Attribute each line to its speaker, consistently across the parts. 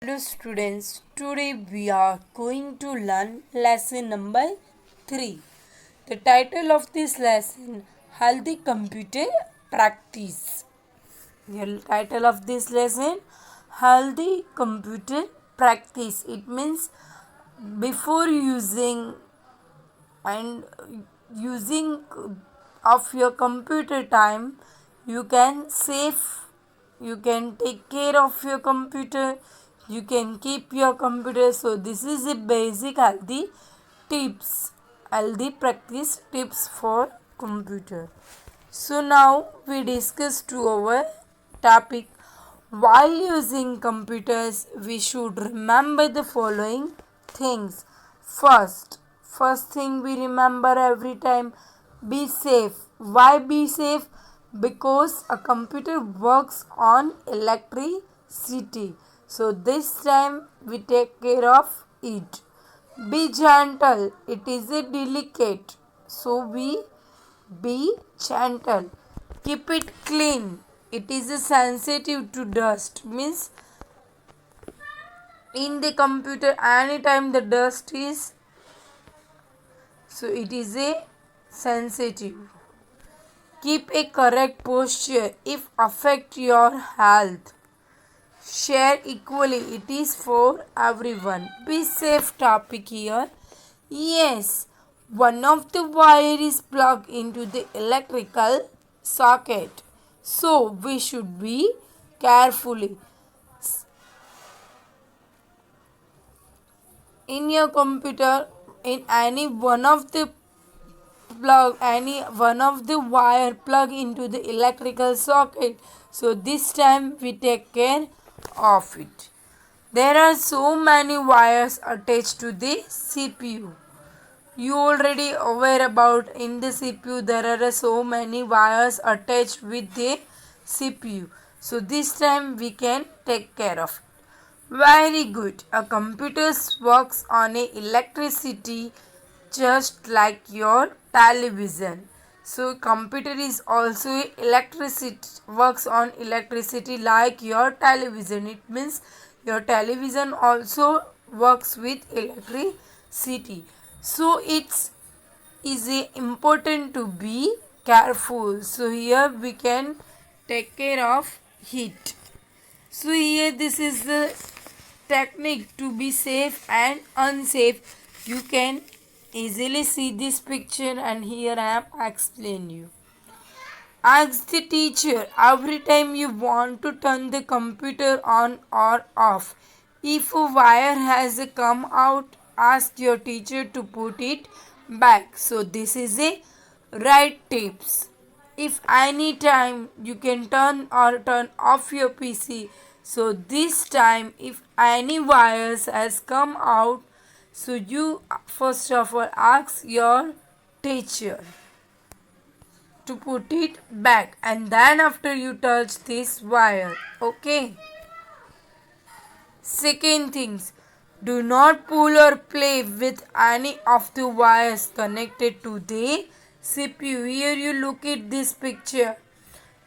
Speaker 1: Hello students, today we are going to learn lesson number 3. The title of this lesson, Healthy Computer Practice. The title of this lesson, Healthy Computer Practice. It means before and using of your computer time, you can save, you can take care of your computer, you can keep your computer. So this is a basic healthy practice tips for computer. So now we discuss to our topic. While using computers, we should remember the following things. First thing we remember every time, be safe. Why be safe? Because a computer works on electricity. So this time we take care of it. Be gentle. It is a delicate. So we be gentle. Keep it clean. It is a sensitive to dust. Means in the computer anytime the dust is, so it is a sensitive. Keep a correct posture if affect your health. Share equally. It is for everyone. Be safe topic here. Yes, one of the wire is plugged into the electrical socket. So we should be carefully. In your computer, in any one of the wire plug into the electrical socket. So this time we take care of it. There are so many wires attached to the CPU. You already aware about in the CPU there are so many wires attached with the CPU. So this time we can take care of it. Very good. A computer works on a electricity just like your television. So computer is also electricity, works on electricity like your television. It means your television also works with electricity. So it's is important to be careful. So here we can take care of heat. So here this is the technique to be safe and unsafe. You can easily see this picture and here I am explain you. Ask the teacher every time you want to turn the computer on or off. If a wire has come out, ask your teacher to put it back. So this is a right tips. If any time you can turn off your PC, so this time if any wires has come out, so you first of all ask your teacher to put it back and then after you touch this wire. Okay. Second things, do not pull or play with any of the wires connected to the CPU. Here you look at this picture.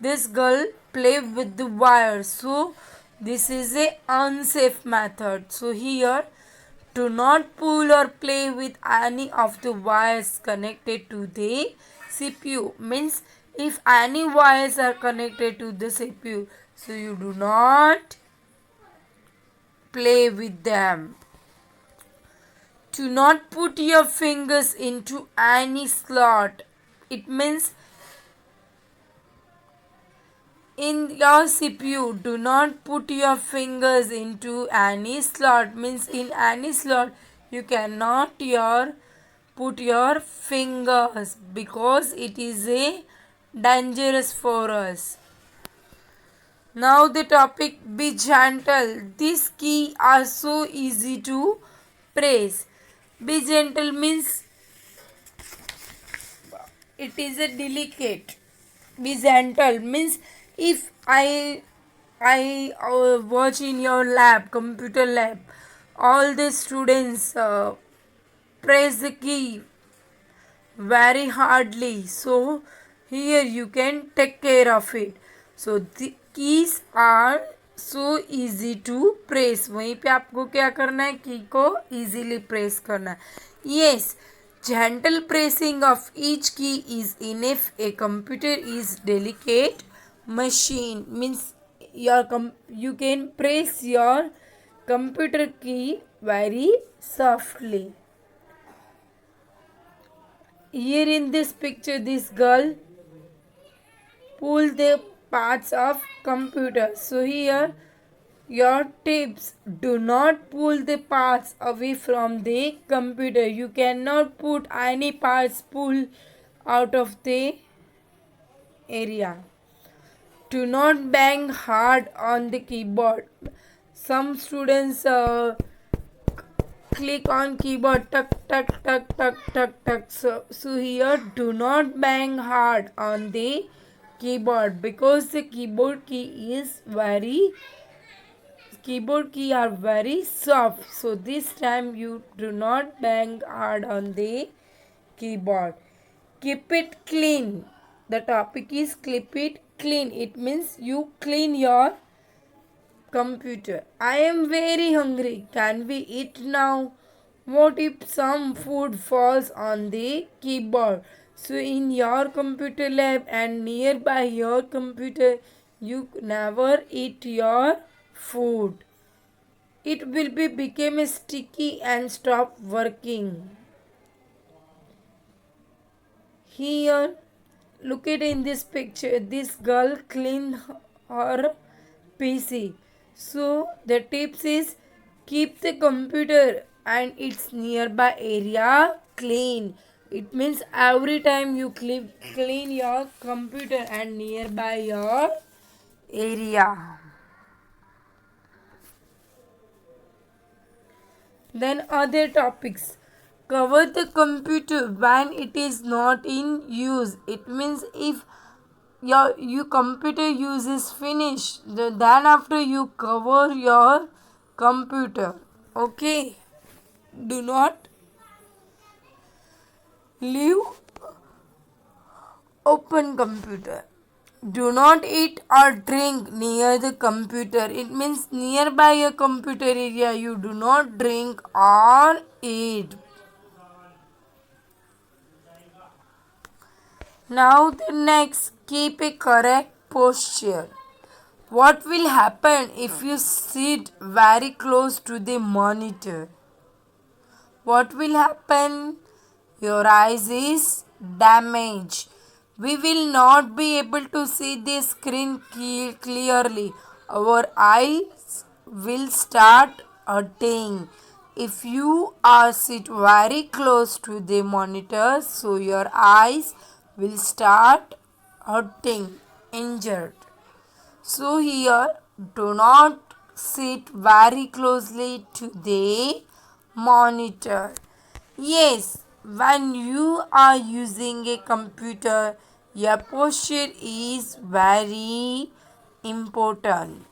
Speaker 1: This girl play with the wire. So this is a unsafe method. So here do not pull or play with any of the wires connected to the CPU. Means if any wires are connected to the CPU, so you do not play with them. Do not put your fingers into any slot. It means in your CPU, do not put your fingers into any slot. Means in any slot you cannot put your fingers because it is a dangerous for us. Now the topic, be gentle. This key are so easy to press. Be gentle means it is a delicate. Be gentle means if I watch in your lab, computer lab, all the students press the key very hardly. So here you can take care of it. So the keys are so easy to press, वहीं पे आपको क्या करना है, की को easily press करना है. Yes, gentle pressing of each key is enough. A computer is delicate machine, means you can press your computer key very softly. Here in this picture, this girl pull the parts of computer. So here your tips: do not pull the parts away from the computer. You cannot put any parts pull out of the area. Do not bang hard on the keyboard. Some students click on keyboard tuck tuck tuck tuck tuck tuck. So here do not bang hard on the keyboard because the keyboard key are very soft. So this time you do not bang hard on the keyboard. Keep it clean. The topic is keep it clean. It means you clean your computer. I am very hungry. Can we eat now? What if some food falls on the keyboard? So in your computer lab and nearby your computer, you never eat your food. It will be become sticky and stop working. Here, look at in this picture. This girl clean her PC. So the tips is keep the computer and its nearby area clean. It means every time you clean your computer and nearby your area. Then other topics. Cover the computer when it is not in use. It means if your computer use is finished, then after you cover your computer. Okay. Do not leave open computer. Do not eat or drink near the computer. It means nearby a computer area you do not drink or eat. Now the next, keep a correct posture. What will happen if you sit very close to the monitor? What will happen? Your eyes is damaged. We will not be able to see the screen clearly. Our eyes will start hurting. If you are sit very close to the monitor, so your eyes will start hurting, injured. So here, do not sit very closely to the monitor. Yes, when you are using a computer, your posture is very important.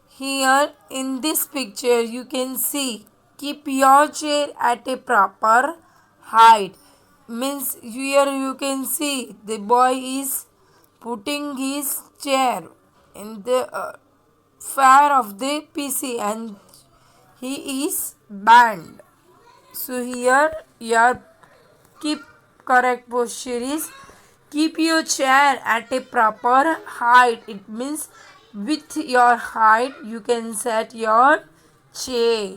Speaker 1: Here in this picture you can see keep your chair at a proper height. Means here you can see the boy is putting his chair in the far of the PC and he is bent. So here your keep correct posture is keep your chair at a proper height. It means with your height you can set your chair.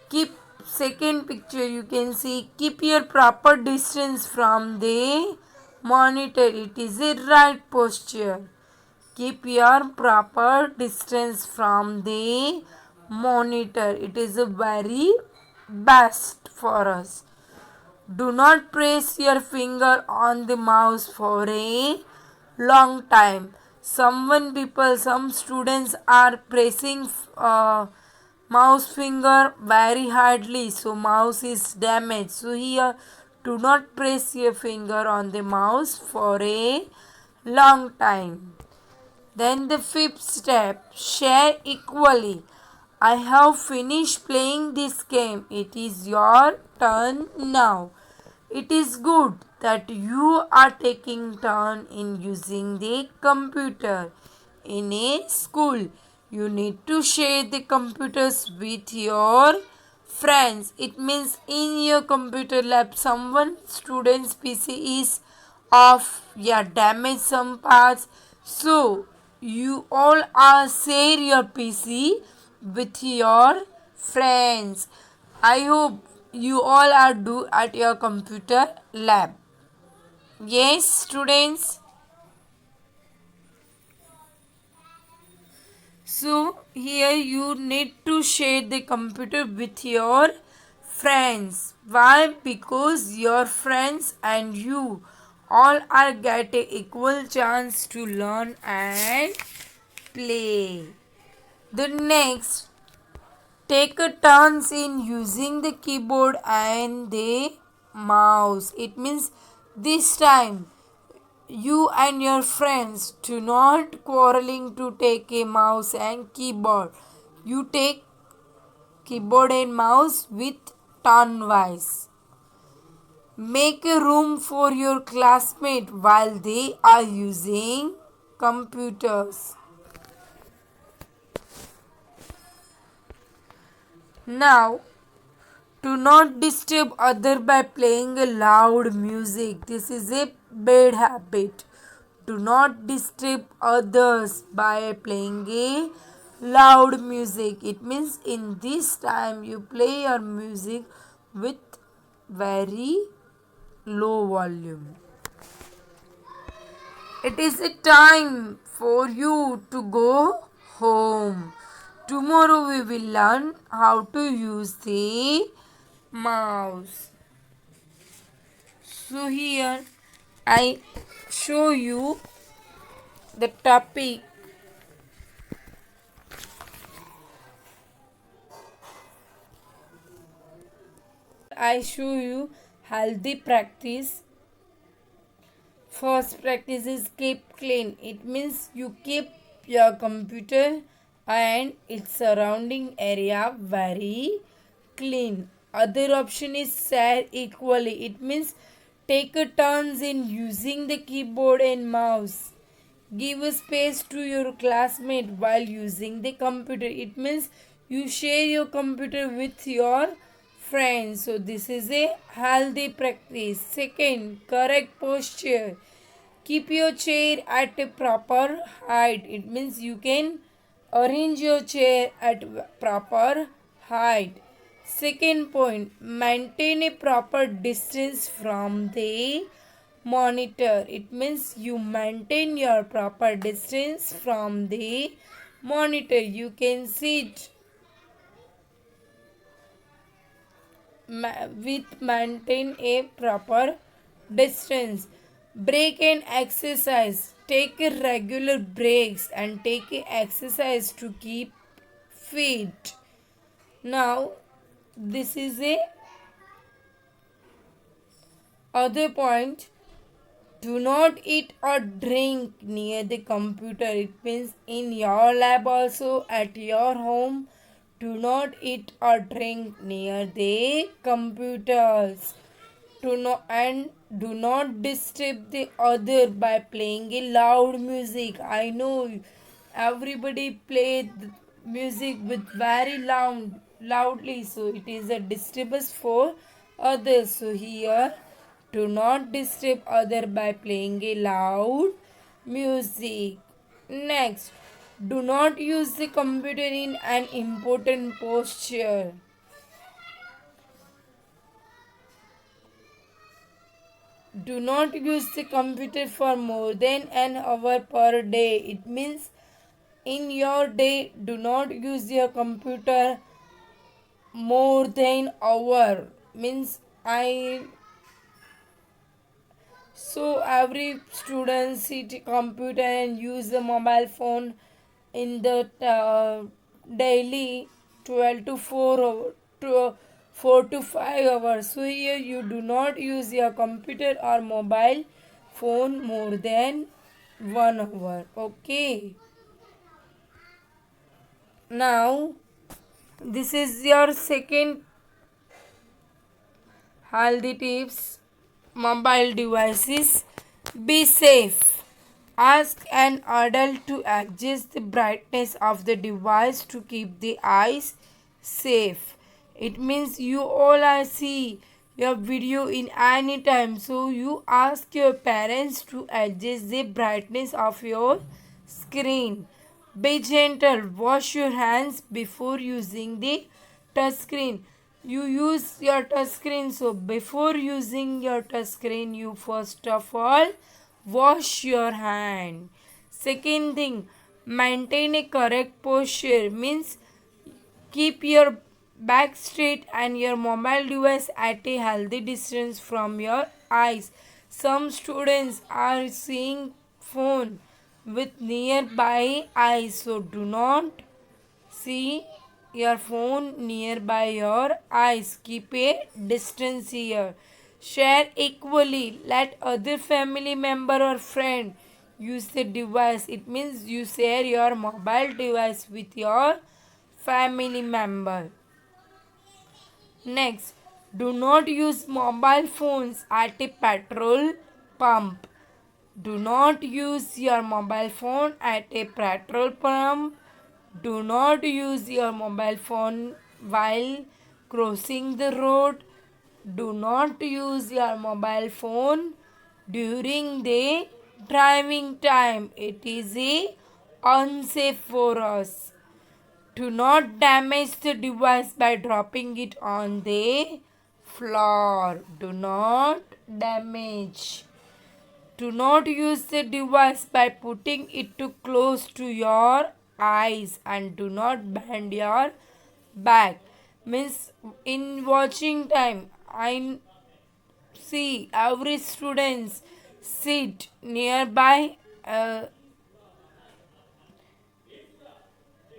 Speaker 1: Keep second picture you can see keep your proper distance from the monitor. It is a right posture. Keep your proper distance from the monitor. It is a very best for us. Do not press your finger on the mouse for a long time. Some students are pressing mouse finger very hardly, so mouse is damaged. So here, do not press your finger on the mouse for a long time. Then the fifth step, share equally. I have finished playing this game. It is your turn now. It is good. that you are taking turn in using the computer. In a school, you need to share the computers with your friends. It means in your computer lab, someone student's PC is off, yeah, damage some parts. So you all are share your PC with your friends. I hope you all are do at your computer lab. Yes, students. So here you need to share the computer with your friends. Why? Because your friends and you all are getting equal chance to learn and play. The next, take a turns in using the keyboard and the mouse. It means this time you and your friends do not quarreling to take a mouse and keyboard. You take keyboard and mouse with turn wise. Make a room for your classmate while they are using computers. Now, do not disturb other by playing a loud music. This is a bad habit. Do not disturb others by playing a loud music. It means in this time you play your music with very low volume. It is a time for you to go home. Tomorrow we will learn how to use the mouse. So here I show you the topic. I show you healthy practice. First practice is keep clean. It means you keep your computer and its surrounding area very clean. Other option is share equally. It means take a turns in using the keyboard and mouse. Give a space to your classmate while using the computer. It means you share your computer with your friends. So this is a healthy practice. Second, correct posture. Keep your chair at a proper height. It means you can arrange your chair at proper height. Second point, maintain a proper distance from the monitor. It means you maintain your proper distance from the monitor. You can sit with maintain a proper distance. Break and exercise. Take a regular breaks and take a exercise to keep fit. Now this is a other point. Do not eat or drink near the computer. It means in your lab also at your home. Do not eat or drink near the computers. Do not disturb the other by playing a loud music. I know everybody play the music with very loudly, so it is a disturbance for others. So here, do not disturb other by playing a loud music. Next, do not use the computer in an important posture. Do not use the computer for more than an hour per day. It means in your day, do not use your computer more than hour. Means I so every student sit computer and use the mobile phone in the daily 12 to 4 to 5 hours. So here you do not use your computer or mobile phone more than 1 hour. Okay. Now this is your second healthy tips. mobile devices. Be safe. Ask an adult to adjust the brightness of the device to keep the eyes safe. It means you all are see your video in any time, so you ask your parents to adjust the brightness of your screen. Be gentle. Wash your hands before using the touch screen. You use your touch screen, so before using your touch screen, you first of all wash your hand. Second thing, maintain a correct posture means keep your back straight and your mobile device at a healthy distance from your eyes. Some students are seeing phone with nearby eyes, so do not see your phone nearby your eyes. Keep a distance here. Share equally. Let other family member or friend use the device. It means you share your mobile device with your family member. Next, do not use mobile phones at a petrol pump. Do not use your mobile phone at a petrol pump. Do not use your mobile phone while crossing the road. Do not use your mobile phone during the driving time. It is unsafe for us. Do not damage the device by dropping it on the floor. Do not damage. Do not use the device by putting it too close to your eyes, and do not bend your back. Means in watching time, I see every students sit nearby.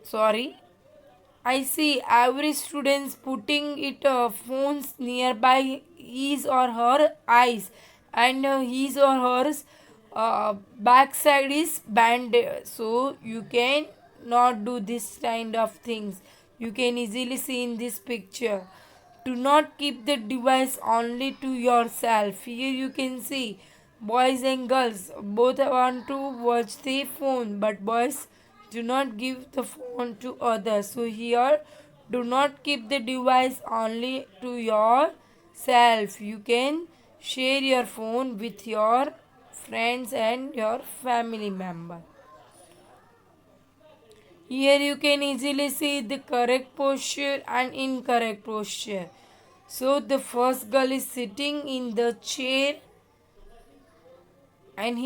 Speaker 1: Sorry, I see every students putting it phones nearby his or her eyes, and his or hers backside is bent. So you can not do this kind of things. You can easily see in this picture. Do not keep the device only to yourself. Here you can see boys and girls both want to watch the phone, but boys do not give the phone to others. So here, do not keep the device only to yourself. You can share your phone with your friends and your family member. Here you can easily see the correct posture and incorrect posture. So the first girl is sitting in the chair, and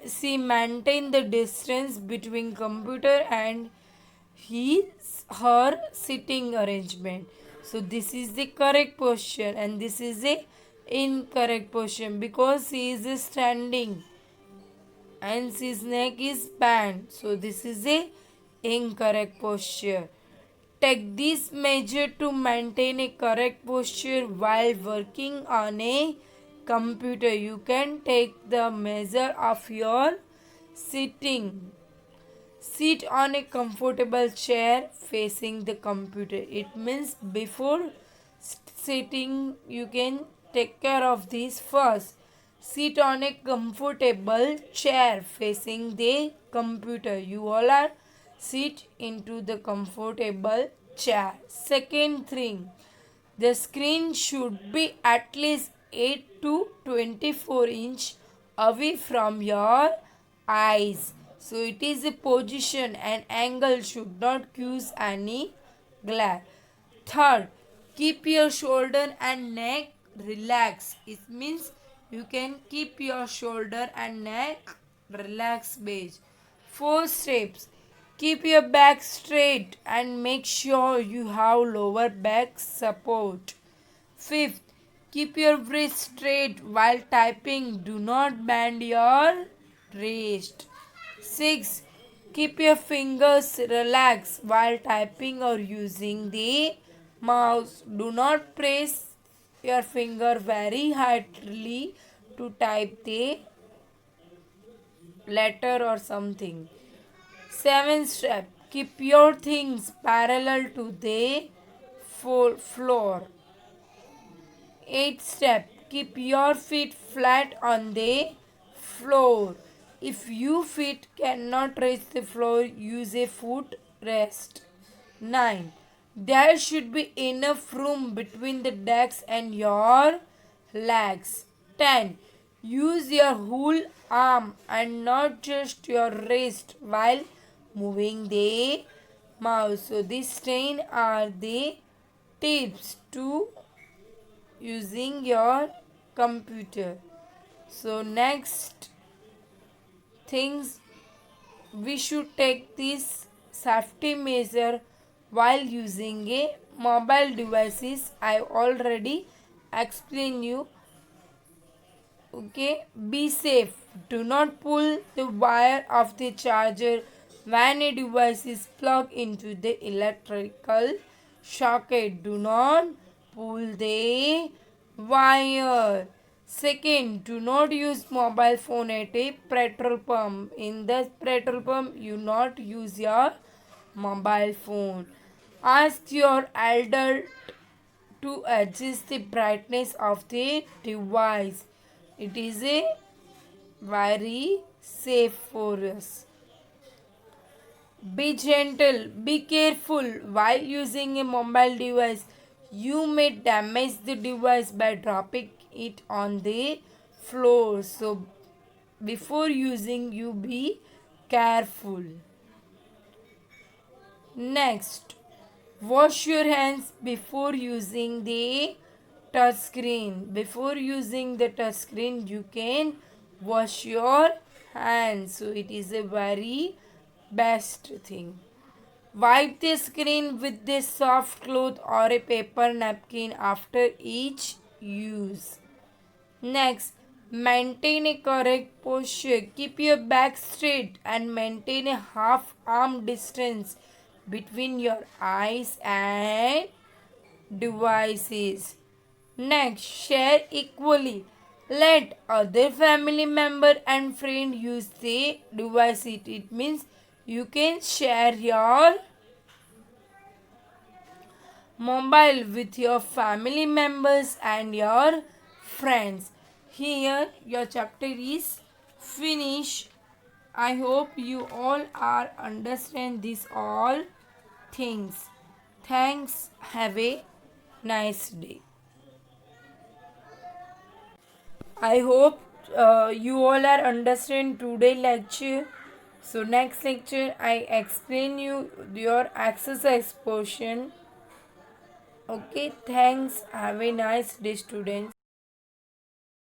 Speaker 1: she maintain the distance between computer and her sitting arrangement. So this is the correct posture and this is the incorrect posture, because she is standing and his neck is bent. So this is the incorrect posture. Take this measure to maintain a correct posture while working on a computer. You can take the measure of your sitting. Sit on a comfortable chair facing the computer. It means before sitting, you can take care of this first. Sit on a comfortable chair facing the computer. You all are sit into the comfortable chair. Second thing, the screen should be at least 8 to 24 inch away from your eyes. So it is a position and angle should not cause any glare. Third, keep your shoulder and neck relaxed. It means you can keep your shoulder and neck relaxed base. 4 steps. Keep your back straight and make sure you have lower back support. Fifth, keep your wrist straight while typing. Do not bend your wrist. 6. Keep your fingers relaxed while typing or using the mouse. Do not press your finger very hardly to type the letter or something. 7th step. Keep your things parallel to the floor. 8th step. keep your feet flat on the floor. If your feet cannot reach the floor, use a foot rest. 9. There should be enough room between the decks and your legs. 10. Use your whole arm and not just your wrist while moving the mouse. So these 10 are the tips to using your computer. So next things, we should take this safety measure while using a mobile devices. I already explained you. Okay, be safe. Do not pull the wire of the charger when a device is plugged into the electrical socket. Do not pull the wire. Second, do not use mobile phone at a petrol pump. In the petrol pump, you not use your mobile phone. Ask your elder to adjust the brightness of the device. It is a very safe for us. Be gentle, be careful while using a mobile device. You may damage the device by dropping it on the floor. So before using, you be careful. Next, wash your hands before using the touch screen. Before using the touch screen, you can wash your hands. So it is a very best thing. Wipe the screen with a soft cloth or a paper napkin after each use. Next, maintain a correct posture. Keep your back straight and maintain a half arm distance between your eyes and devices. Next, share equally. Let other family member and friend use the device. It means you can share your mobile with your family members and your friends. Here your chapter is finished. I hope you all are understand these all things. Thanks. Have a nice day. I hope you all are understand today lecture. So next lecture I explain you your exercise portion. Okay, thanks. Have a nice day, students.